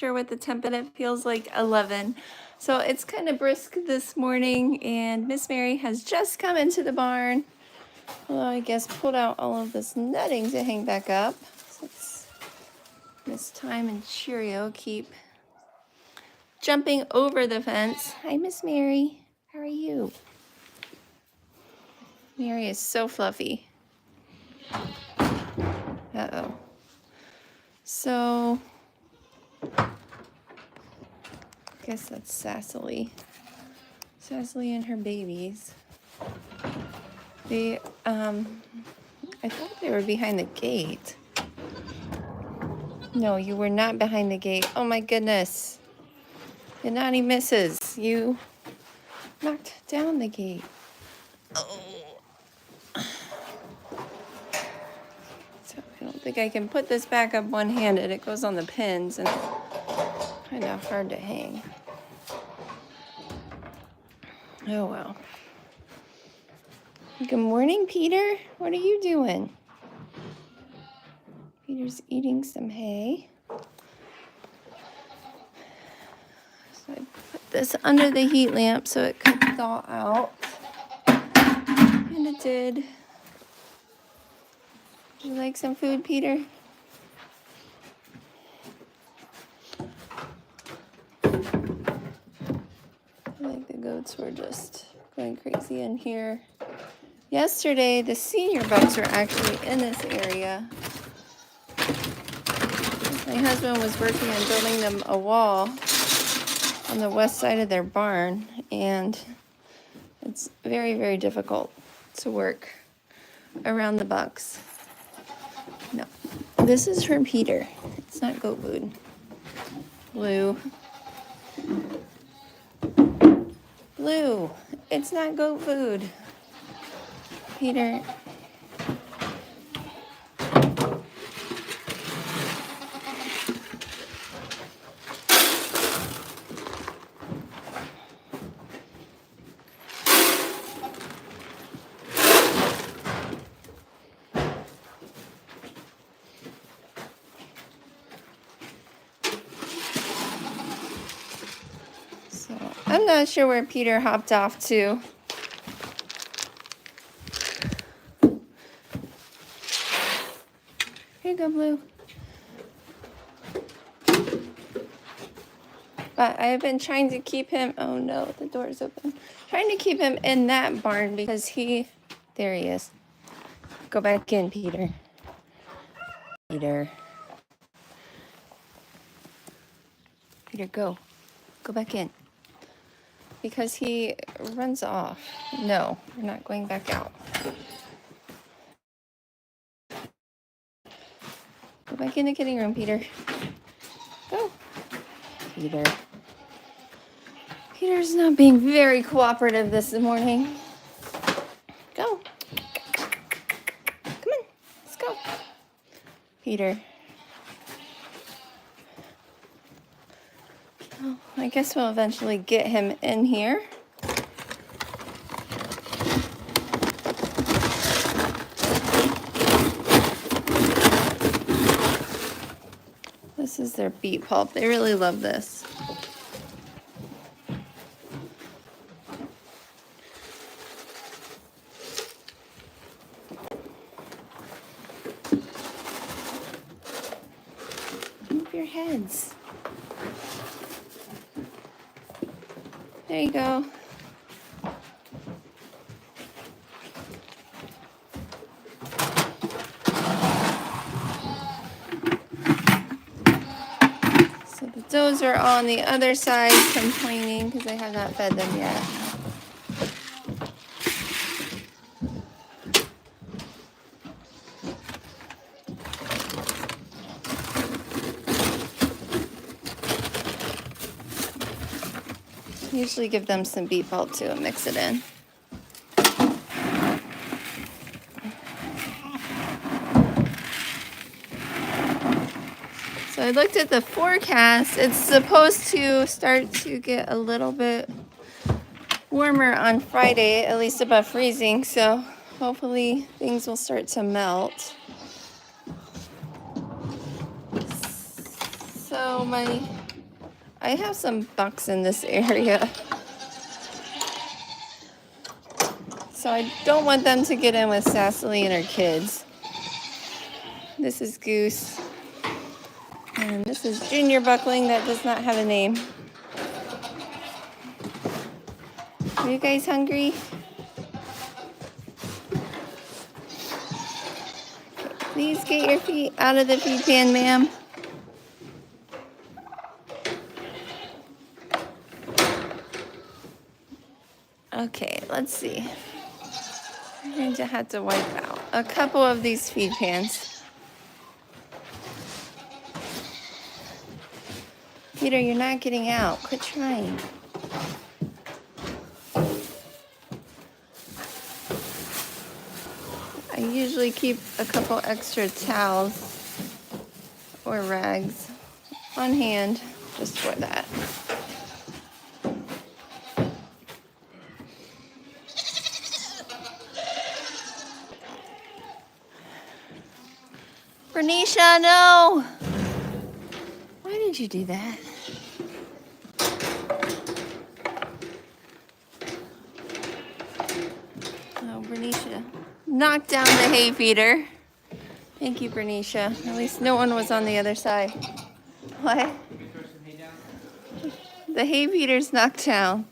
sure what the temp, but it feels like 11. So it's kind of brisk this morning, and Miss Mary has just come into the barn. Well, I guess pulled out all of this netting to hang back up. Since Miss Time and Cheerio keep jumping over the fence. Hi, Miss Mary. How are you? Mary is so fluffy. Uh-oh. So, I guess that's Cecily. Cecily and her babies. They, I thought they were behind the gate. No, you were not behind the gate. Oh my goodness. The naughty misses. You knocked down the gate. Oh. So I don't think I can put this back up one-handed. It goes on the pins and it's kind of hard to hang. Oh well. Good morning, Peter. What are you doing? Peter's eating some hay. So I put this under the heat lamp so it could thaw out. And it did. Would you like some food, Peter? I think the goats were just going crazy in here. Yesterday, the senior bucks were actually in this area. My husband was working on building them a wall on the west side of their barn, and it's very, very difficult to work around the bucks. No, this is for Peter. It's not goat food. Blue. Blue, it's not goat food. Peter. So I'm not sure where Peter hopped off to. Here you go, Blue. But I've been trying to keep him, oh no, the door's open. Trying to keep him in that barn because there he is. Go back in, Peter. Peter, go. Go back in. Because he runs off. No, we're not going back out. Go back in the kitchen room, Peter. Go. Peter. Peter's not being very cooperative this morning. Go. Come on. Let's go. Peter. Oh, I guess we'll eventually get him in here. This is their beet pulp. They really love this. Move your heads. There you go. So the does are on the other side complaining because I have not fed them yet. Usually give them some beet pulp too and mix it in. So I looked at the forecast. It's supposed to start to get a little bit warmer on Friday, at least above freezing. So hopefully things will start to melt. So my I have some bucks in this area, so I don't want them to get in with Cecily and her kids. This is Goose, and this is Junior Buckling that does not have a name. Are you guys hungry? Please get your feet out of the feed pan, ma'am. Okay, let's see. I'm going to have to wipe out a couple of these feed pans. Peter, you're not getting out. Quit trying. I usually keep a couple extra towels or rags on hand just for that. Bernicia, no! Why did you do that? Oh, Bernicia knocked down the hay feeder. Thank you, Bernicia. At least no one was on the other side. What? The hay feeder's knocked down.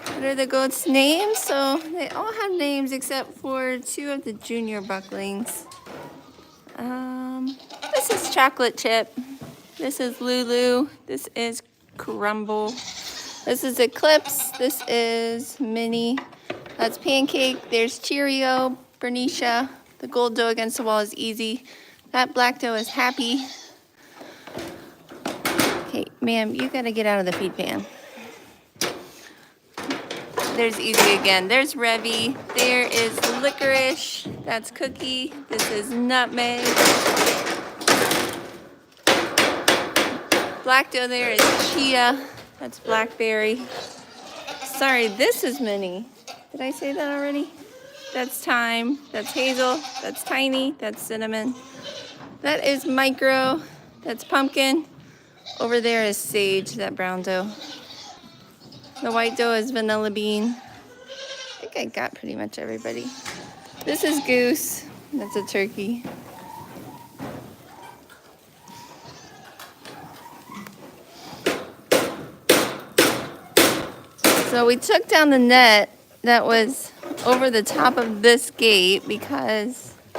What are the goats' names? So they all have names except for two of the junior bucklings. This is Chocolate Chip. This is Lulu. This is Crumble. This is Eclipse. This is Minnie. That's Pancake. There's Cheerio, Bernicia. The gold doe against the wall is Easy. That black doe is Happy. Okay, ma'am, you gotta get out of the feed pan. There's Easy again. There's Revy. There is Licorice. That's Cookie. This is Nutmeg. Black doe there is Chia. That's Blackberry. Sorry, this is Minnie. Did I say that already? That's Thyme. That's Hazel. That's Tiny. That's Cinnamon. That is Micro. That's Pumpkin. Over there is Sage, that brown doe. The white doe is Vanilla Bean. I think I got pretty much everybody. This is Goose. That's a turkey. So we took down the net that was over the top of this gate because I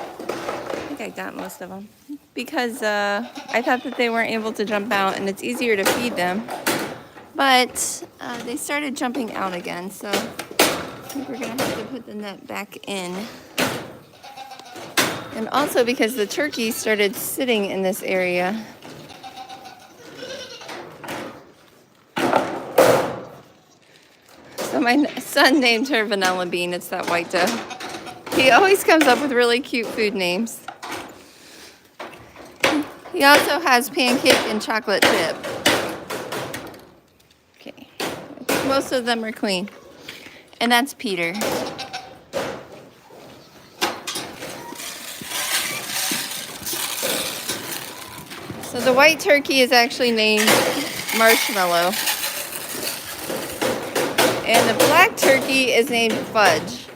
think I got most of them. Because I thought that they weren't able to jump out and it's easier to feed them. But they started jumping out again, so I think we're gonna have to put the net back in. And also because the turkeys started sitting in this area. So my son named her Vanilla Bean. It's that white doe. He always comes up with really cute food names. He also has Pancake and Chocolate Chip. Okay, I think most of them are clean. And that's Peter. So the white turkey is actually named Marshmallow. And the black turkey is named Fudge.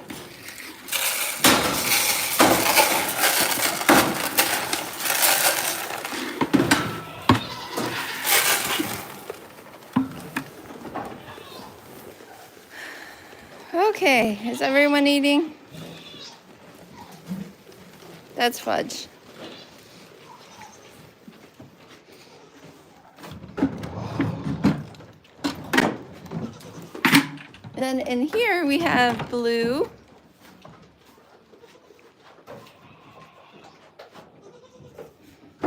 Okay, is everyone eating? That's Fudge. Then in here we have Blue.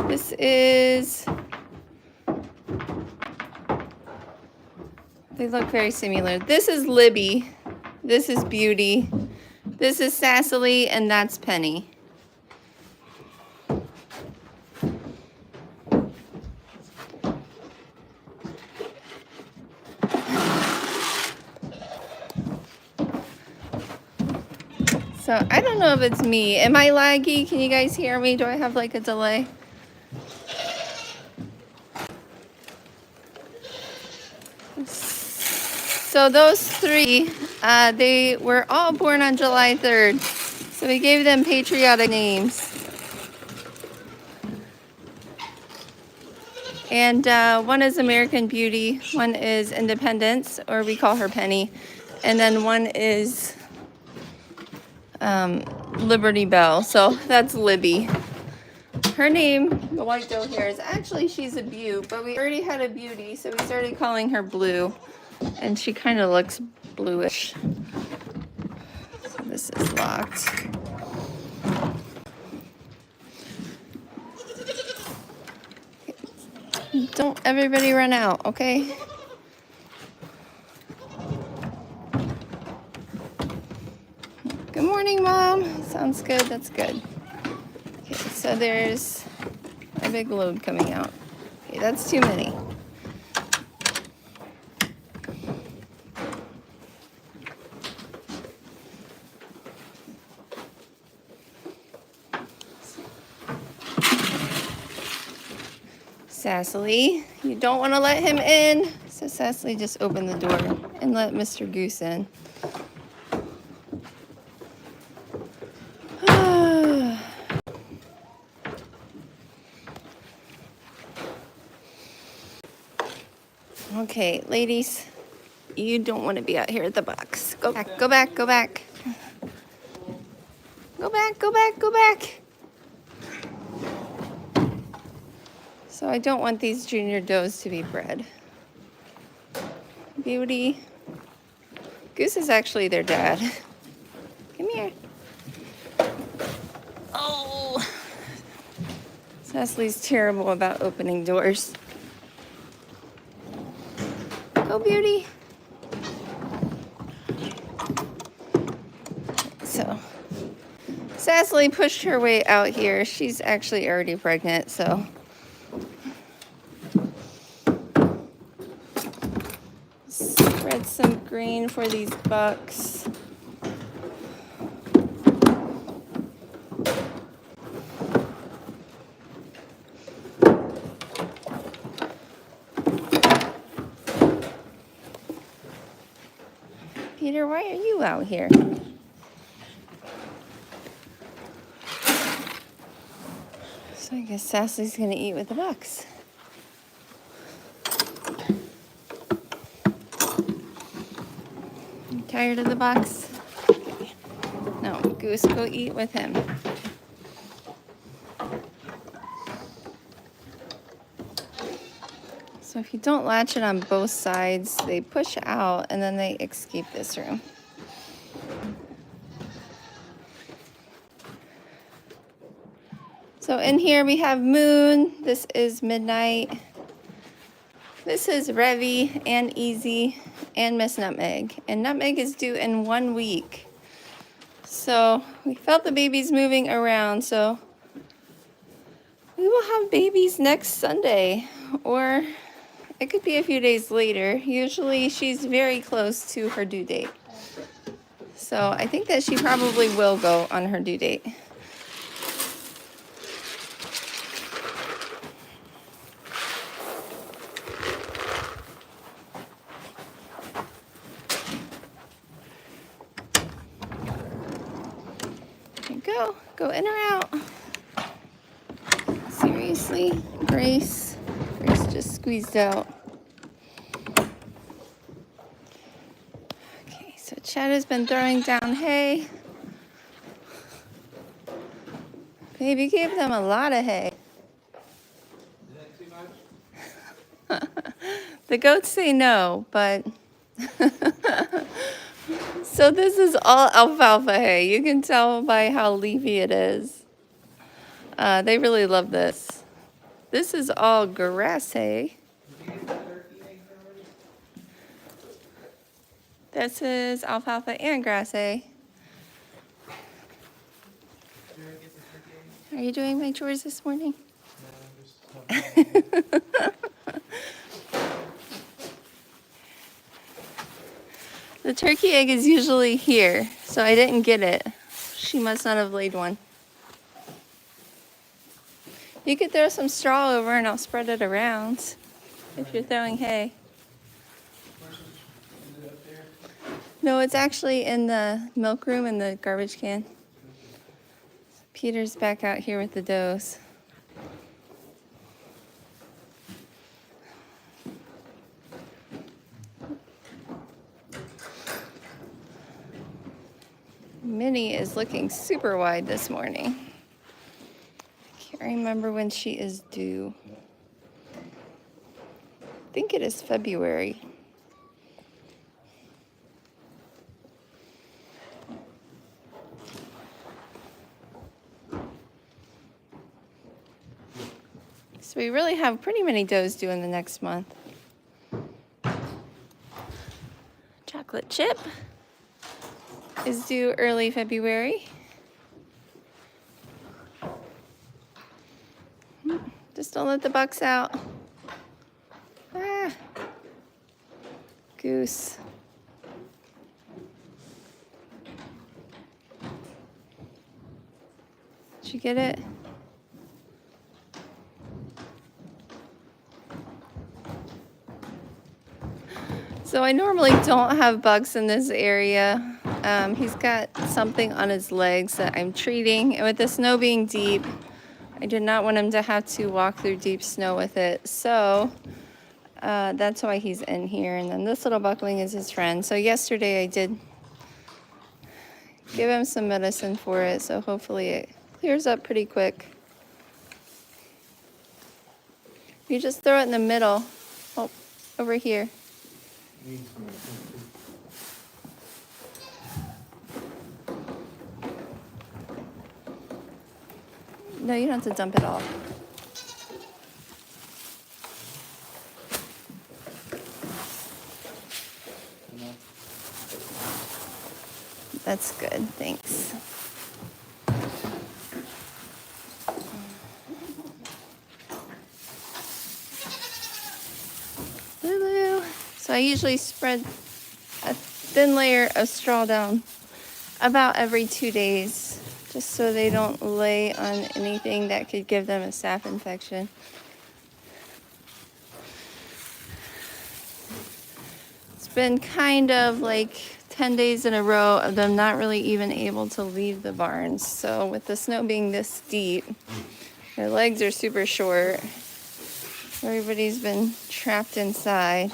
This is, they look very similar. This is Libby. This is Beauty. This is Cecily, and that's Penny. So I don't know if it's me. Am I laggy? Can you guys hear me? Do I have like a delay? So those three, they were all born on July 3rd. So we gave them patriotic names. And one is American Beauty, one is Independence, or we call her Penny, and then one is Liberty Bell. So that's Libby. Her name, the white doe here, is actually, she's a Beau, but we already had a Beauty, so we started calling her Blue, and she kind of looks bluish. So this is locked. Don't everybody run out, okay? Good morning, Mom. Sounds good. That's good. Okay, so there's a big load coming out. Okay, that's too many. Cecily, you don't want to let him in. So Cecily just opened the door and let Mr. Goose in. Okay, ladies, you don't want to be out here at the box. Go back, go back, go back. Go back, go back, go back. So I don't want these junior does to be bred. Beauty. Goose is actually their dad. Come here. Oh. Cecily's terrible about opening doors. Go, Beauty. So Cecily pushed her way out here. She's actually already pregnant, so. Spread some green for these bucks. Peter, why are you out here? So I guess Cecily's gonna eat with the bucks. You tired of the bucks? Okay. No, Goose, go eat with him. So if you don't latch it on both sides, they push out and then they escape this room. So in here we have Moon. This is Midnight. This is Revy and Easy and Miss Nutmeg. And Nutmeg is due in 1 week. So we felt the babies moving around. So we will have babies next Sunday, or it could be a few days later. Usually she's very close to her due date. So I think that she probably will go on her due date. Go in or out. Seriously, Grace just squeezed out. Okay, so Chad has been throwing down hay. Baby gave them a lot of hay. Is that too much? The goats say no, but so this is all alfalfa hay. You can tell by how leafy it is. They really love this. This is all grass hay. This is alfalfa and grass hay. Are you doing my chores this morning? No, I'm just The turkey egg is usually here, so I didn't get it. She must not have laid one. You could throw some straw over and I'll spread it around if you're throwing hay. No, it's actually in the milk room in the garbage can. Peter's back out here with the does. Minnie is looking super wide this morning. Can't remember when she is due. I think it is February. So we really have pretty many does due in the next month. Chocolate chip is due early February. Just don't let the bucks out. Ah. Goose. Did you get it? So I normally don't have bugs in this area. He's got something on his legs that I'm treating. And with the snow being deep, I did not want him to have to walk through deep snow with it. So that's why he's in here. And then this little buckling is his friend. So yesterday I did give him some medicine for it. So hopefully it clears up pretty quick. You just throw it in the middle. Oh, over here. No, you don't have to dump it all. That's good, thanks. Lulu. So I usually spread a thin layer of straw down about every 2 days, just so they don't lay on anything that could give them a staph infection. It's been kind of like 10 days in a row of them not really even able to leave the barns. So with the snow being this deep, their legs are super short. Everybody's been trapped inside.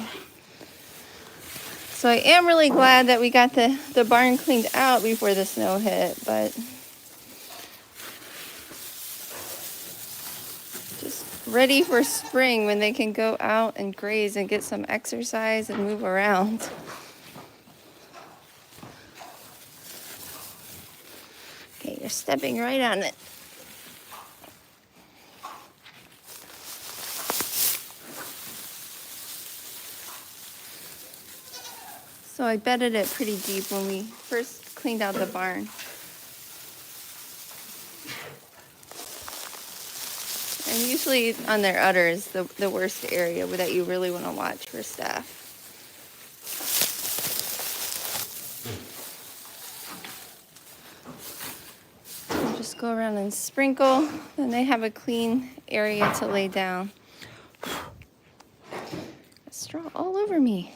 So I am really glad that we got the barn cleaned out before the snow hit, but just ready for spring when they can go out and graze and get some exercise and move around. Okay, you're stepping right on it. So I bedded it pretty deep when we first cleaned out the barn. And usually on their udders, the worst area that you really want to watch for staph. So just go around and sprinkle, then they have a clean area to lay down. Straw all over me.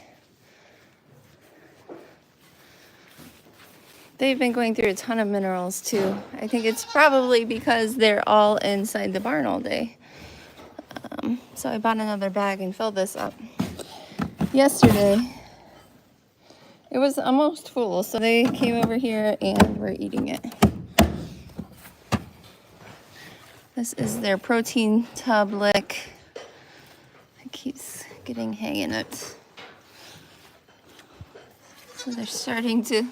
They've been going through a ton of minerals too. I think it's probably because they're all inside the barn all day. So I bought another bag and filled this up. Yesterday, it was almost full, so they came over here and were eating it. This is their protein tub lick. It keeps getting hay in it. So they're starting to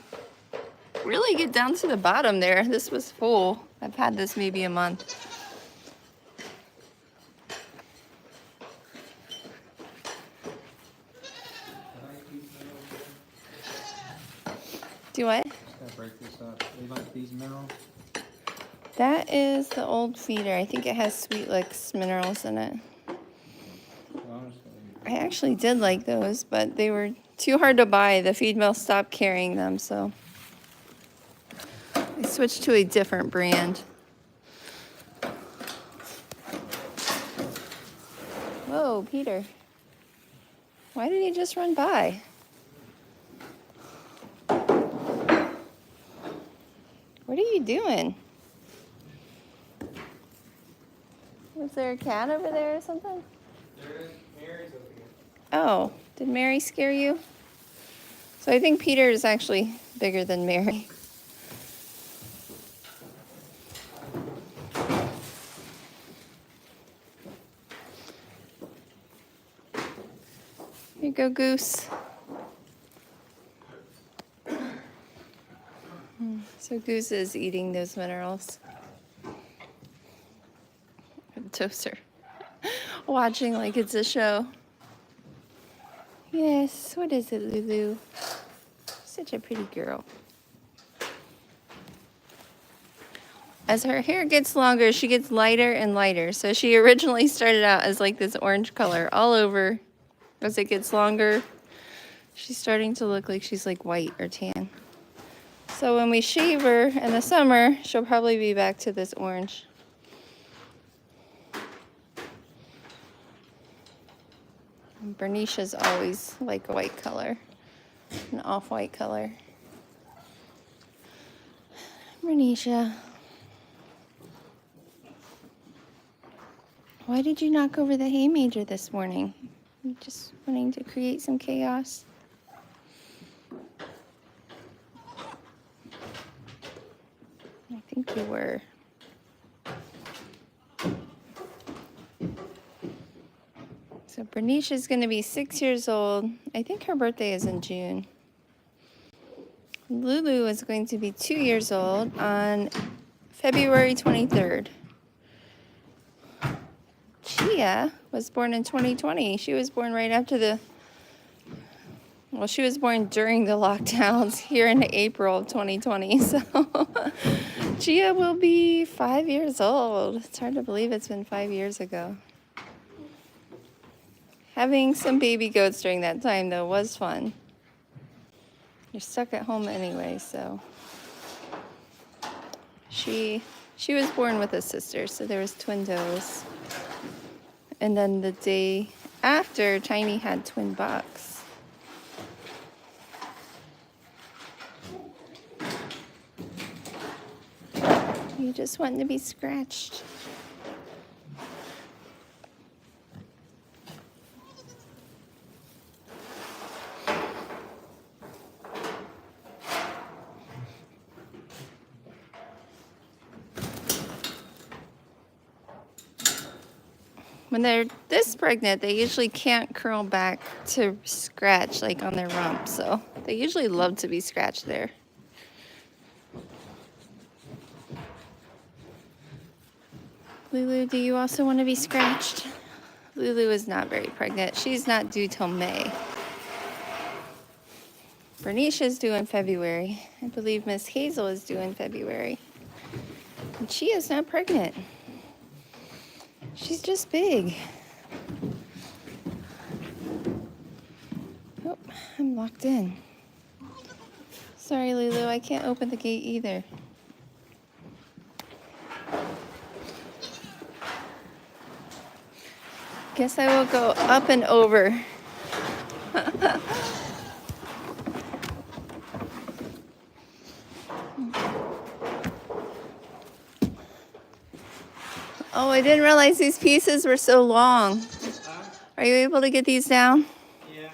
really get down to the bottom there. This was full. I've had this maybe a month. Do what? Gotta break this up. You like these minerals? That is the old feeder. I think it has Sweet Licks minerals in it. I actually did like those, but they were too hard to buy. The feed mill stopped carrying them, so I switched to a different brand. Whoa, Peter. Why did he just run by? What are you doing? Was there a cat over there or something? There is. Mary's over here. Oh, did Mary scare you? So I think Peter is actually bigger than Mary. Here you go, Goose. So Goose is eating those minerals. Toaster. Watching like it's a show. Yes, what is it, Lulu? Such a pretty girl. As her hair gets longer, she gets lighter and lighter. So she originally started out as like this orange color all over. As it gets longer, she's starting to look like she's like white or tan. So when we shave her in the summer, she'll probably be back to this orange. And Bernicia's always like a white color, an off-white color. Bernicia. Why did you knock over the hay manger this morning? You just wanting to create some chaos? I think you were. So Bernicia's going to be 6 years old. I think her birthday is in June. Lulu is going to be 2 years old on February 23rd. Chia was born in 2020. She was born right after she was born during the lockdowns here in April of 2020. So Chia will be 5 years old. It's hard to believe it's been 5 years ago. Having some baby goats during that time, though, was fun. You're stuck at home anyway, so. She was born with a sister, so there was twin does. And then the day after, Tiny had twin bucks. You just want to be scratched. When they're this pregnant, they usually can't curl back to scratch like on their rump, so they usually love to be scratched there. Lulu, do you also want to be scratched? Lulu is not very pregnant. She's not due till May. Bernicia's due in February. I believe Miss Hazel is due in February. And she is not pregnant. She's just big. Oh, I'm locked in. Sorry, Lulu, I can't open the gate either. Guess I will go up and over. Oh, I didn't realize these pieces were so long. Are you able to get these down? Yeah.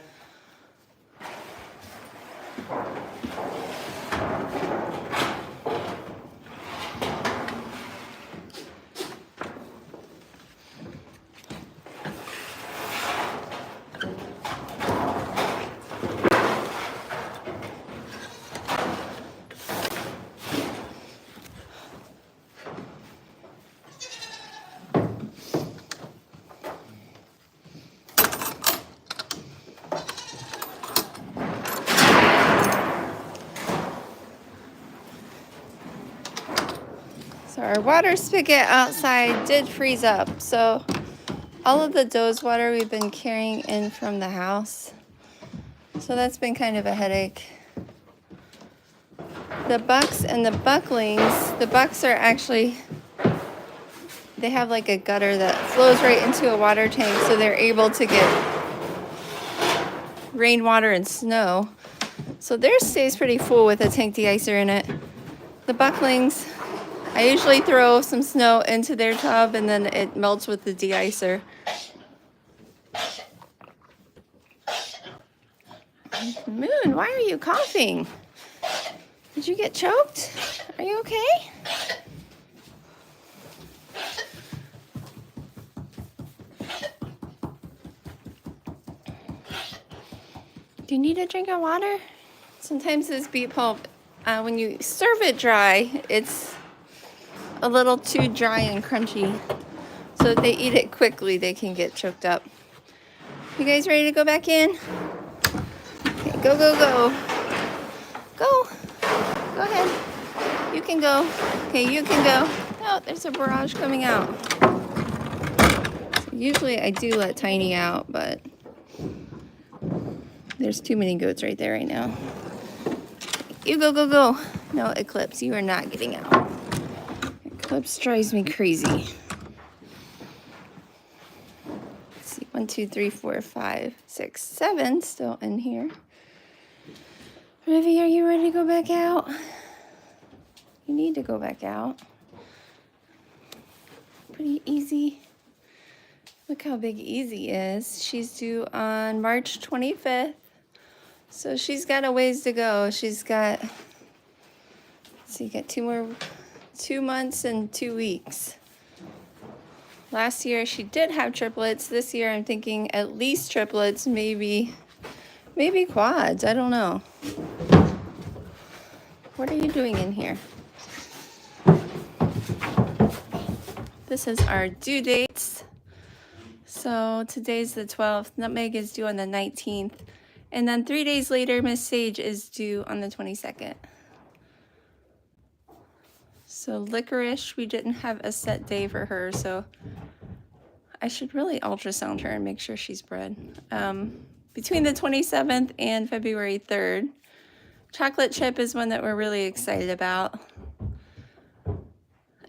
So our water spigot outside did freeze up. So all of the doe's water we've been carrying in from the house. So that's been kind of a headache. The bucks and the bucklings, the bucks are actually, they have like a gutter that flows right into a water tank, so they're able to get rainwater and snow. So theirs stays pretty full with a tank de-icer in it. The bucklings, I usually throw some snow into their tub and then it melts with the de-icer. Moon, why are you coughing? Did you get choked? Are you okay? Do you need a drink of water? Sometimes this beet pulp, when you serve it dry, it's a little too dry and crunchy. So if they eat it quickly, they can get choked up. You guys ready to go back in? Okay, go, go, go. Go. Go ahead. You can go. Okay, you can go. Oh, there's a barrage coming out. So usually I do let Tiny out, but there's too many goats right there right now. You go, go, go. No, Eclipse, you are not getting out. Eclipse drives me crazy. Let's see, 1, 2, 3, 4, 5, 6, 7 still in here. Revy, are you ready to go back out? You need to go back out. Pretty easy. Look how big Easy is. She's due on March 25th. So she's got a ways to go. She's got, let's see, got 2 months and 2 weeks. Last year she did have triplets. This year I'm thinking at least triplets, maybe quads. I don't know. What are you doing in here? This is our due dates. So today's the 12th. Nutmeg is due on the 19th. And then 3 days later, Miss Sage is due on the 22nd. So Licorice, we didn't have a set day for her, so I should really ultrasound her and make sure she's bred. Between the 27th and February 3rd. Chocolate Chip is one that we're really excited about.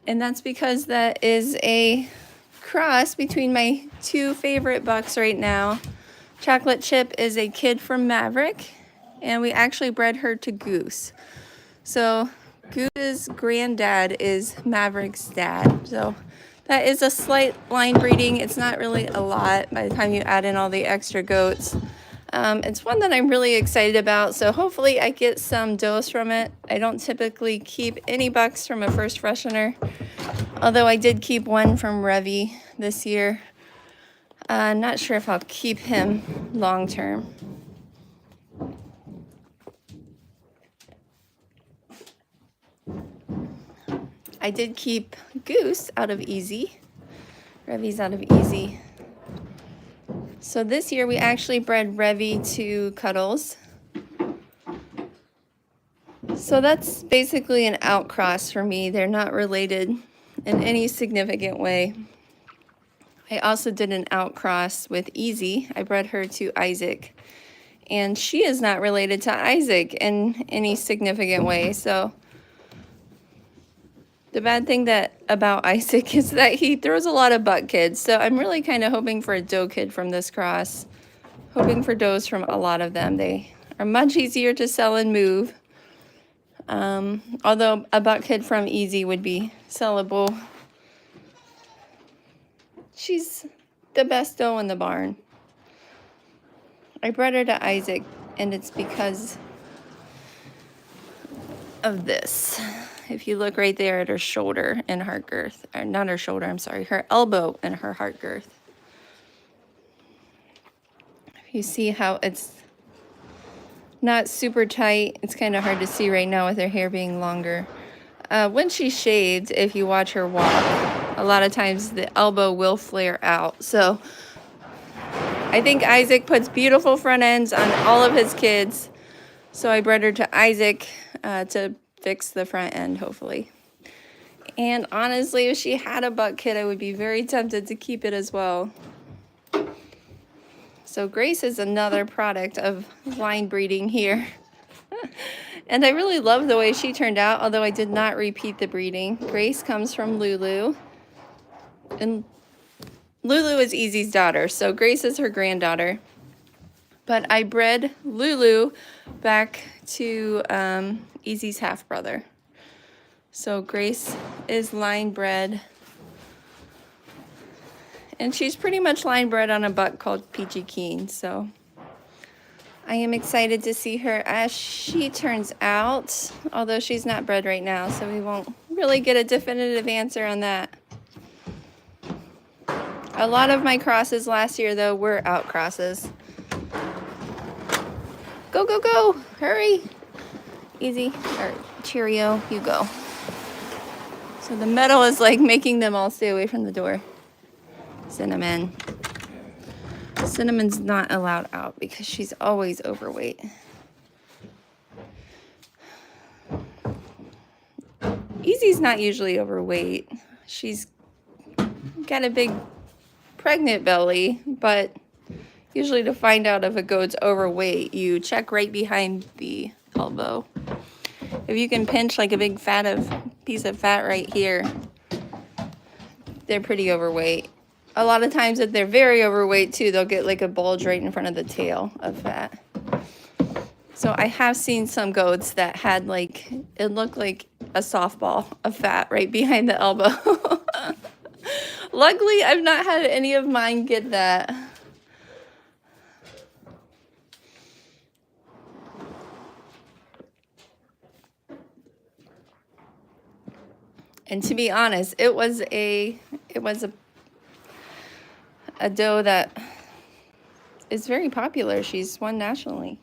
And that's because that is a cross between my 2 favorite bucks right now. Chocolate Chip is a kid from Maverick, and we actually bred her to Goose. So Goose's granddad is Maverick's dad. So that is a slight line breeding. It's not really a lot by the time you add in all the extra goats. It's one that I'm really excited about, so hopefully I get some does from it. I don't typically keep any bucks from a first freshener, although I did keep one from Revy this year. I'm not sure if I'll keep him long term. I did keep Goose out of Easy. Revy's out of Easy. So this year we actually bred Revy to Cuddles. So that's basically an outcross for me. They're not related in any significant way. I also did an outcross with Easy. I bred her to Isaac. And she is not related to Isaac in any significant way. So the bad thing about Isaac is that he throws a lot of buck kids. So I'm really kind of hoping for a doe kid from this cross. Hoping for does from a lot of them. They are much easier to sell and move. Although a buck kid from Easy would be sellable. She's the best doe in the barn. I bred her to Isaac, and it's because of this. If you look right there at her shoulder and heart girth, or not her shoulder, I'm sorry, her elbow and her heart girth. You see how it's not super tight. It's kind of hard to see right now with her hair being longer. When she's shaved, if you watch her walk, a lot of times the elbow will flare out. So I think Isaac puts beautiful front ends on all of his kids. So I bred her to Isaac to fix the front end, hopefully. And honestly, if she had a buck kid, I would be very tempted to keep it as well. So Grace is another product of line breeding here. And I really love the way she turned out, although I did not repeat the breeding. Grace comes from Lulu. And Lulu is Easy's daughter, so Grace is her granddaughter. But I bred Lulu back to Easy's half-brother. So Grace is line bred. And she's pretty much line bred on a buck called Peachy Keen. So I am excited to see her as she turns out, although she's not bred right now, so we won't really get a definitive answer on that. A lot of my crosses last year, though, were out crosses. Go, go, go! Hurry! Easy, or Cheerio, you go. So the metal is like making them all stay away from the door. Cinnamon. Cinnamon's not allowed out because she's always overweight. Easy's not usually overweight. She's got a big pregnant belly, but usually to find out if a goat's overweight, you check right behind the elbow. If you can pinch like a big piece of fat right here, they're pretty overweight. A lot of times if they're very overweight too, they'll get like a bulge right in front of the tail of fat. So I have seen some goats that had like, it looked like a softball of fat right behind the elbow. Luckily, I've not had any of mine get that. And to be honest, it was a doe that is very popular. She's won nationally.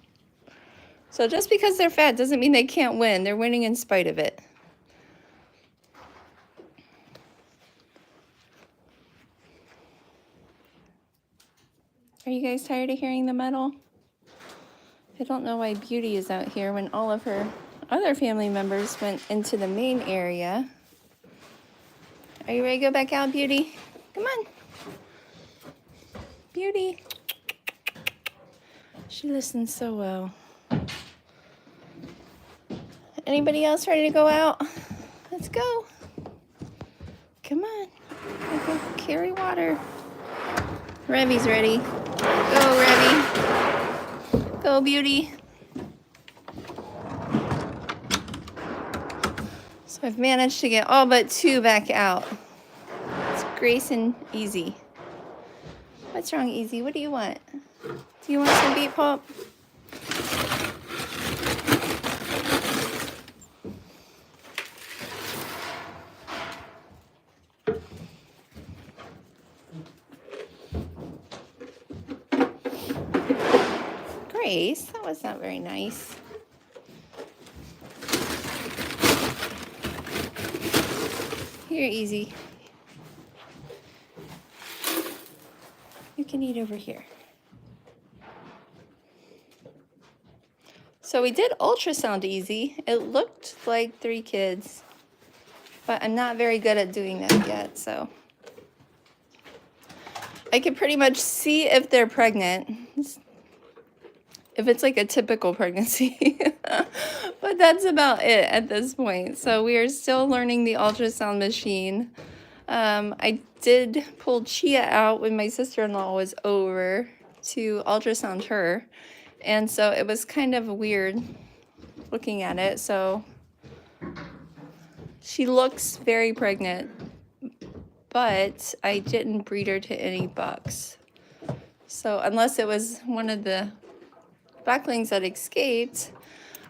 So just because they're fat doesn't mean they can't win. They're winning in spite of it. Are you guys tired of hearing the metal? I don't know why Beauty is out here when all of her other family members went into the main area. Are you ready to go back out, Beauty? Come on. Beauty. She listens so well. Anybody else ready to go out? Let's go. Come on. Go carry water. Revy's ready. Go, Revy. Go, Beauty. So I've managed to get all but 2 back out. It's Grace and Easy. What's wrong, Easy? What do you want? Do you want some beet pulp? Grace, that was not very nice. Here, Easy. You can eat over here. So we did ultrasound Easy. It looked like 3 kids, but I'm not very good at doing that yet, so. I can pretty much see if they're pregnant, if it's like a typical pregnancy, but that's about it at this point. So we are still learning the ultrasound machine. I did pull Chia out when my sister-in-law was over to ultrasound her, and so it was kind of weird looking at it. So she looks very pregnant, but I didn't breed her to any bucks. So unless it was one of the bucklings that escaped,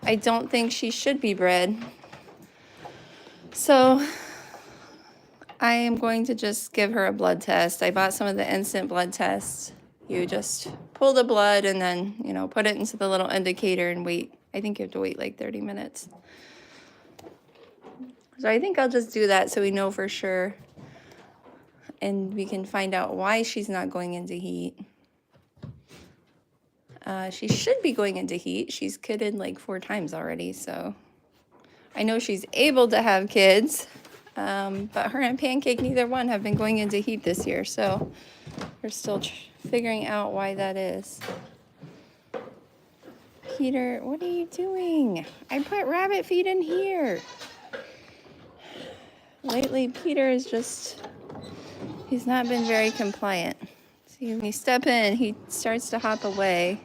I don't think she should be bred. So I am going to just give her a blood test. I bought some of the instant blood tests. You just pull the blood and then, you know, put it into the little indicator and wait. I think you have to wait like 30 minutes. So I think I'll just do that so we know for sure. And we can find out why she's not going into heat. She should be going into heat. She's kidded like 4 times already, so I know she's able to have kids, but her and Pancake, neither one have been going into heat this year, so we're still figuring out why that is. Peter, what are you doing? I put rabbit feed in here. Lately, Peter is just, he's not been very compliant. See, when you step in, he starts to hop away.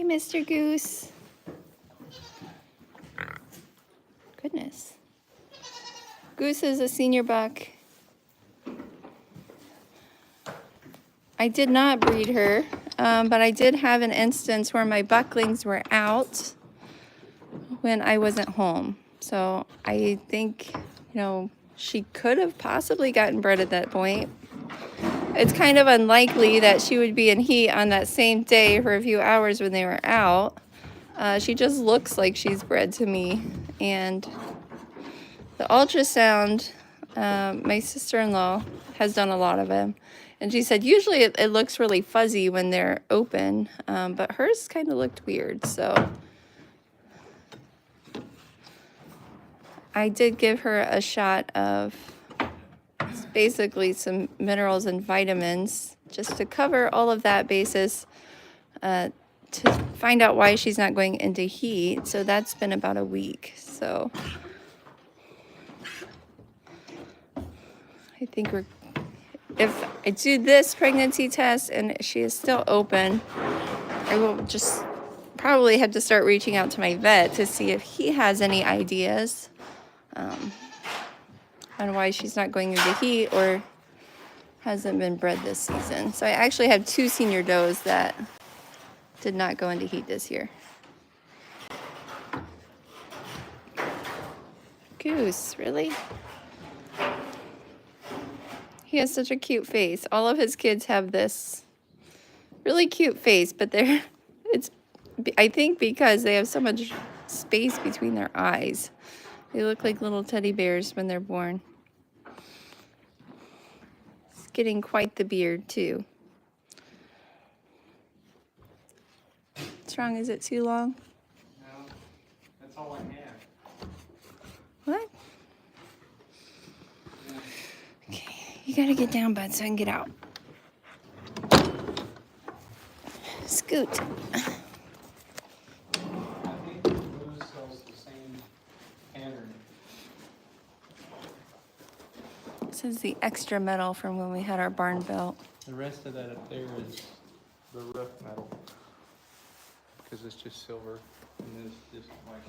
Hi, Mr. Goose. Goodness. Goose is a senior buck. I did not breed her, but I did have an instance where my bucklings were out when I wasn't home. So I think, she could have possibly gotten bred at that point. It's kind of unlikely that she would be in heat on that same day for a few hours when they were out. She just looks like she's bred to me. And the ultrasound, my sister-in-law has done a lot of them. And she said usually it looks really fuzzy when they're open, but hers kind of looked weird. So I did give her a shot of basically some minerals and vitamins just to cover all of that basis, to find out why she's not going into heat. So that's been about a week. So I think if I do this pregnancy test and she is still open, I will just probably have to start reaching out to my vet to see if he has any ideas on why she's not going into heat or hasn't been bred this season. So I actually have 2 senior does that did not go into heat this year. Goose, really? He has such a cute face. All of his kids have this really cute face, but I think because they have so much space between their eyes. They look like little teddy bears when they're born. It's getting quite the beard too. What's wrong? Is it too long? No, that's all I have. What? Yeah. Okay, you gotta get down, bud, so I can get out. Scoot. I think the blue sells the same pattern. This is the extra metal from when we had our barn built. The rest of that up there is the rough metal. Because it's just silver and this just white.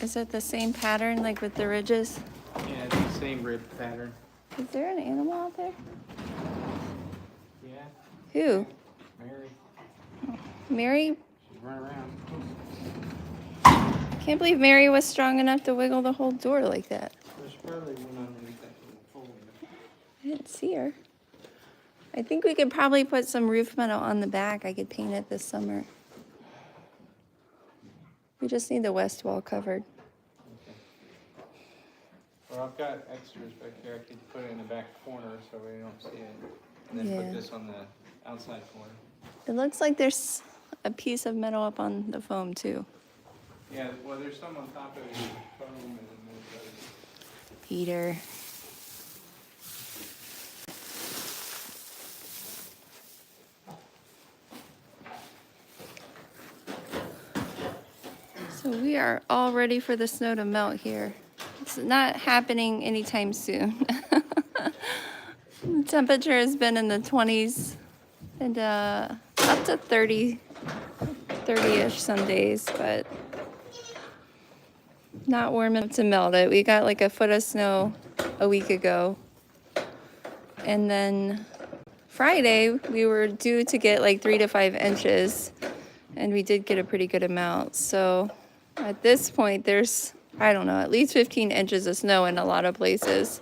Is it the same pattern like with the ridges? Yeah, it's the same rib pattern. Is there an animal out there? Yeah, Who? Mary. Mary? She's running around. Can't believe Mary was strong enough to wiggle the whole door like that. There's probably one underneath that little fold. I didn't see her. I think we could probably put some roof metal on the back. I could paint it this summer. We just need the west wall covered. Okay. Well, I've got extras back here. I could put it in the back corner so we don't see it. And then Yeah. put this on the outside corner. It looks like there's a piece of metal up on the foam too. Yeah, well, there's some on top of it, foam, and then there's Peter. So we are all ready for the snow to melt here. It's not happening anytime soon. The temperature has been in the 20s and up to 30-ish some days, but not warm enough to melt it. We got like a foot of snow a week ago. And then Friday, we were due to get like 3 to 5 inches, and we did get a pretty good amount. So at this point, there's, I don't know, at least 15 inches of snow in a lot of places.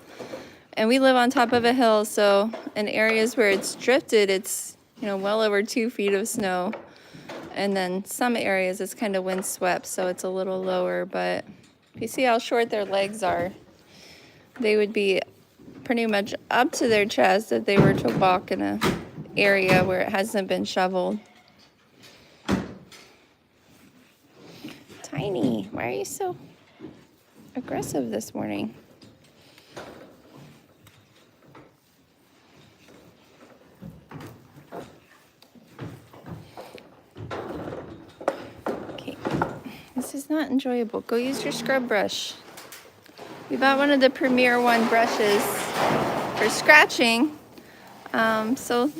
And we live on top of a hill, so in areas where it's drifted, it's, well over 2 feet of snow. And then some areas it's kind of windswept, so it's a little lower. But if you see how short their legs are, they would be pretty much up to their chest if they were to walk in an area where it hasn't been shoveled. Tiny, why are you so aggressive this morning? Okay, this is not enjoyable. Go use your scrub brush. We bought one of the Premier One brushes for scratching, so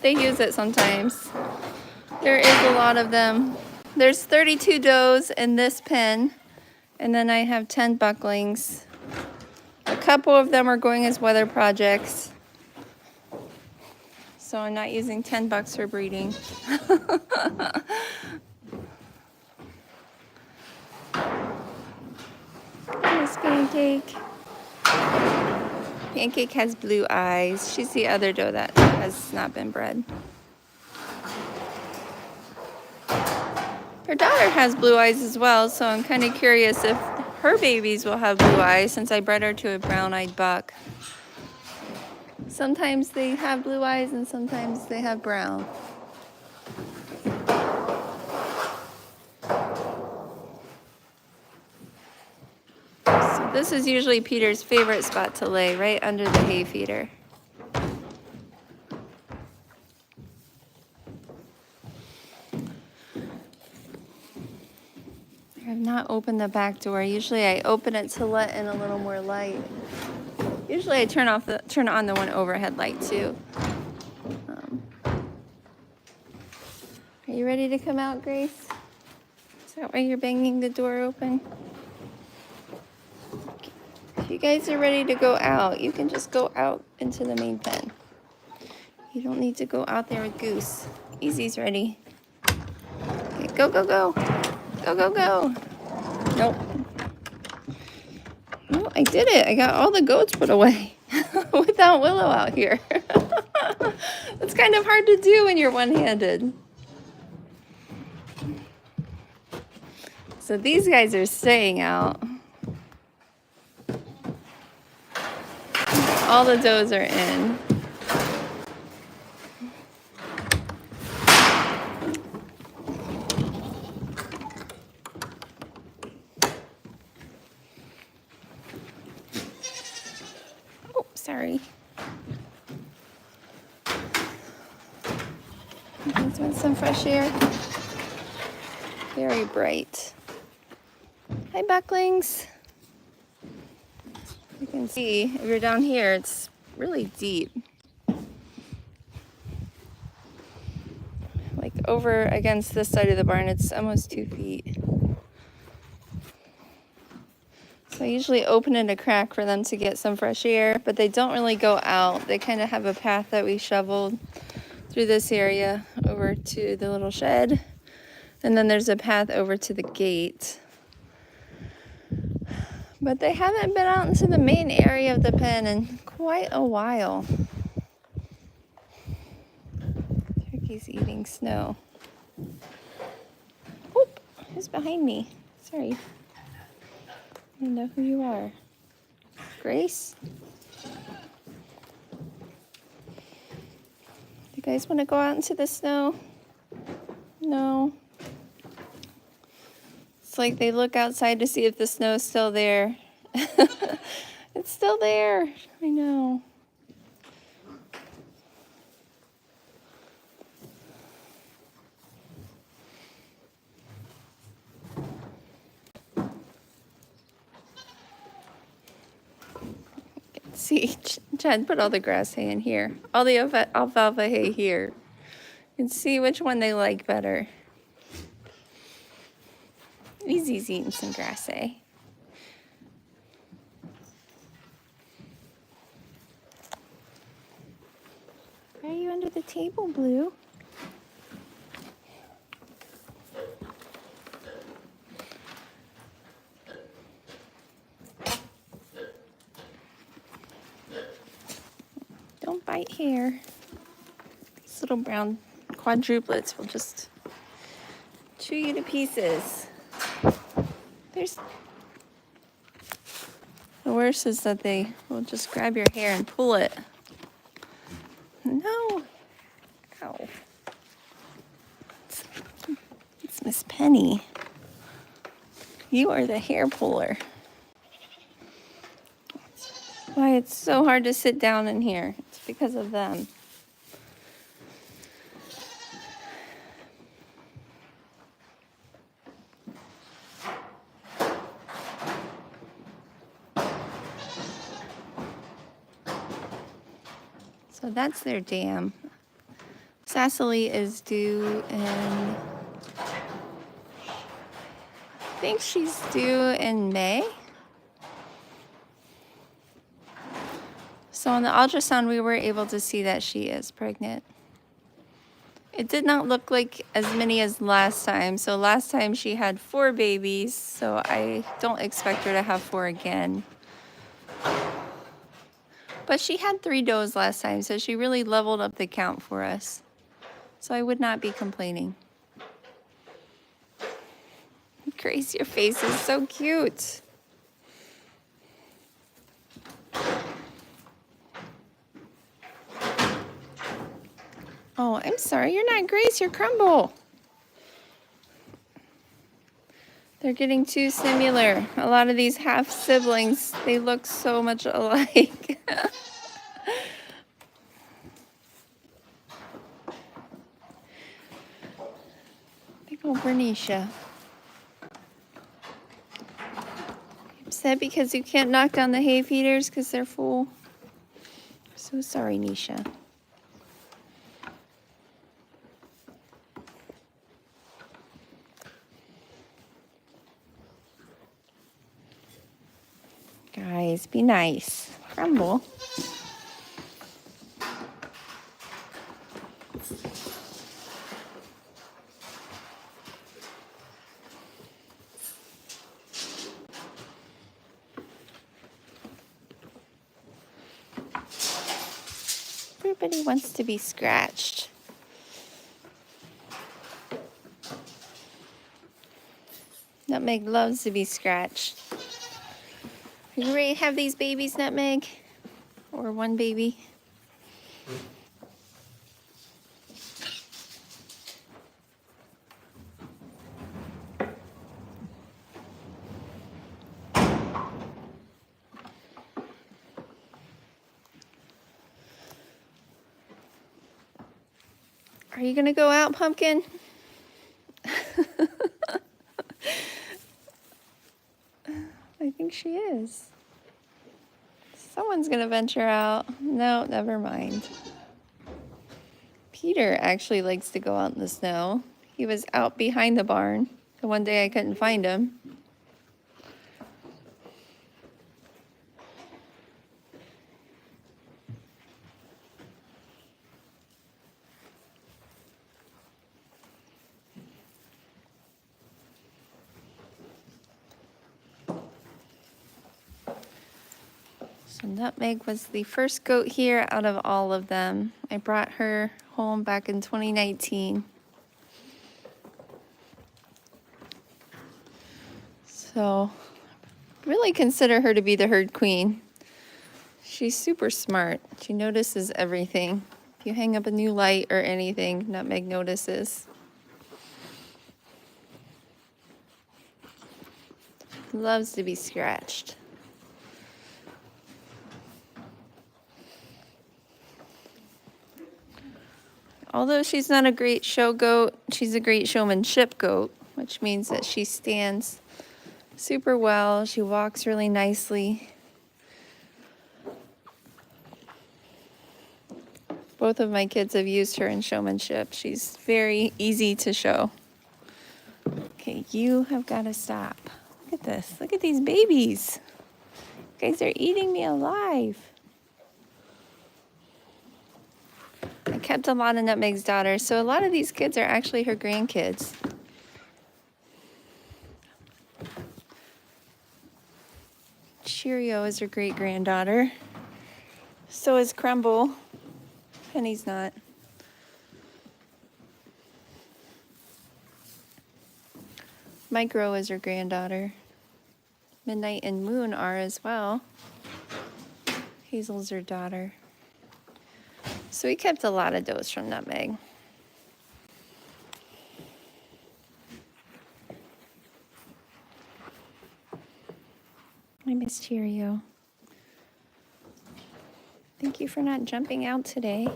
they use it sometimes. There is a lot of them. There's 32 does in this pen, and then I have 10 bucklings. A couple of them are going as weather projects, so I'm not using 10 bucks for breeding. Miss Pancake. Pancake has blue eyes. She's the other doe that has not been bred. Her daughter has blue eyes as well, so I'm kind of curious if her babies will have blue eyes since I bred her to a brown-eyed buck. Sometimes they have blue eyes and sometimes they have brown. So this is usually Peter's favorite spot to lay, right under the hay feeder. I have not opened the back door. Usually I open it to let in a little more light. Usually I turn on the one overhead light too. Are you ready to come out, Grace? Is that why you're banging the door open? If you guys are ready to go out, you can just go out into the main pen. You don't need to go out there with Goose. Easy's ready. Okay, go, go, go. Go, go, go. Nope. Oh, I did it. I got all the goats put away without Willow out here. It's kind of hard to do when you're one-handed. So these guys are staying out. All the does are in. Oh, sorry. You guys want some fresh air? Very bright. Hi, bucklings. You can see, if you're down here, it's really deep. Like over against this side of the barn, it's almost 2 feet. So I usually open it a crack for them to get some fresh air, but they don't really go out. They kind of have a path that we shoveled through this area over to the little shed. And then there's a path over to the gate. But they haven't been out into the main area of the pen in quite a while. Turkey's eating snow. Oop, who's behind me? Sorry. I don't know who you are. Grace? You guys want to go out into the snow? No. It's like they look outside to see if the snow's still there. It's still there. I know. See, Chad put all the grass hay in here. All the alfalfa hay here. And see which one they like better. Easy's eating some grass hay. Why are you under the table, Blue? Don't bite here. These little brown quadruplets will just chew you to pieces. The worst is that they will just grab your hair and pull it. No. Ow. It's Miss Penny. You are the hair puller. Why it's so hard to sit down in here. It's because of them. So that's their dam. It's Cecily is due in, I think she's due in May. So on the ultrasound, we were able to see that she is pregnant. It did not look like as many as last time. So last time she had 4 babies, so I don't expect her to have 4 again. But she had 3 does last time, so she really leveled up the count for us. So I would not be complaining. Grace, your face is so cute. Oh, I'm sorry. You're not Grace. You're Crumble. They're getting too similar. A lot of these half-siblings, they look so much alike. Big old Bernicia. Upset because you can't knock down the hay feeders because they're full. So sorry, Nisha. Guys, be nice. Crumble. Everybody wants to be scratched. Nutmeg loves to be scratched. Are you ready to have these babies, Nutmeg? Or one baby? Are you gonna go out, Pumpkin? I think she is. Someone's gonna venture out. No, never mind. Peter actually likes to go out in the snow. He was out behind the barn. The one day I couldn't find him. So Nutmeg was the first goat here out of all of them. I brought her home back in 2019. So really consider her to be the herd queen. She's super smart. She notices everything. If you hang up a new light or anything, Nutmeg notices. Loves to be scratched. Although she's not a great show goat, she's a great showmanship goat, which means that she stands super well. She walks really nicely. Both of my kids have used her in showmanship. She's very easy to show. Okay, you have got to stop. Look at this. Look at these babies. You guys are eating me alive. I kept a lot of Nutmeg's daughters, so a lot of these kids are actually her grandkids. Cheerio is her great-granddaughter. So is Crumble. Penny's not. Micro is her granddaughter. Midnight and Moon are as well. Hazel's her daughter. So we kept a lot of does from Nutmeg. I miss Cheerio. Thank you for not jumping out today.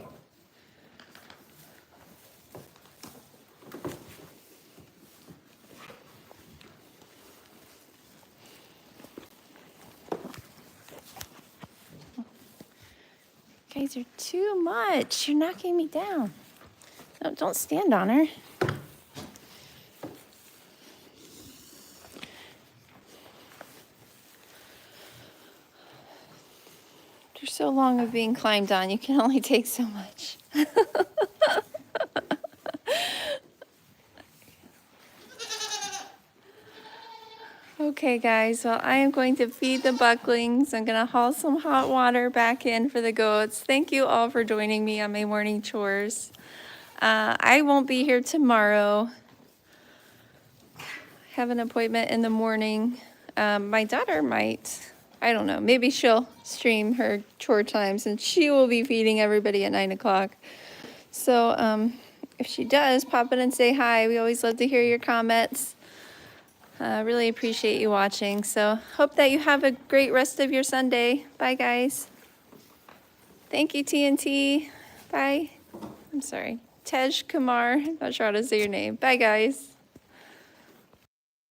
You guys are too much. You're knocking me down. Oh, don't stand on her. After so long of being climbed on, you can only take so much. Okay, guys, well, I am going to feed the bucklings. I'm going to haul some hot water back in for the goats. Thank you all for joining me on my morning chores. I won't be here tomorrow. Have an appointment in the morning. My daughter might, I don't know, maybe she'll stream her chore times and she will be feeding everybody at 9 o'clock. So if she does, pop in and say hi. We always love to hear your comments. Really appreciate you watching. So hope that you have a great rest of your Sunday. Bye, guys. Thank you, TNT. Bye. I'm sorry. Tej Kumar. I'm not sure how to say your name. Bye, guys.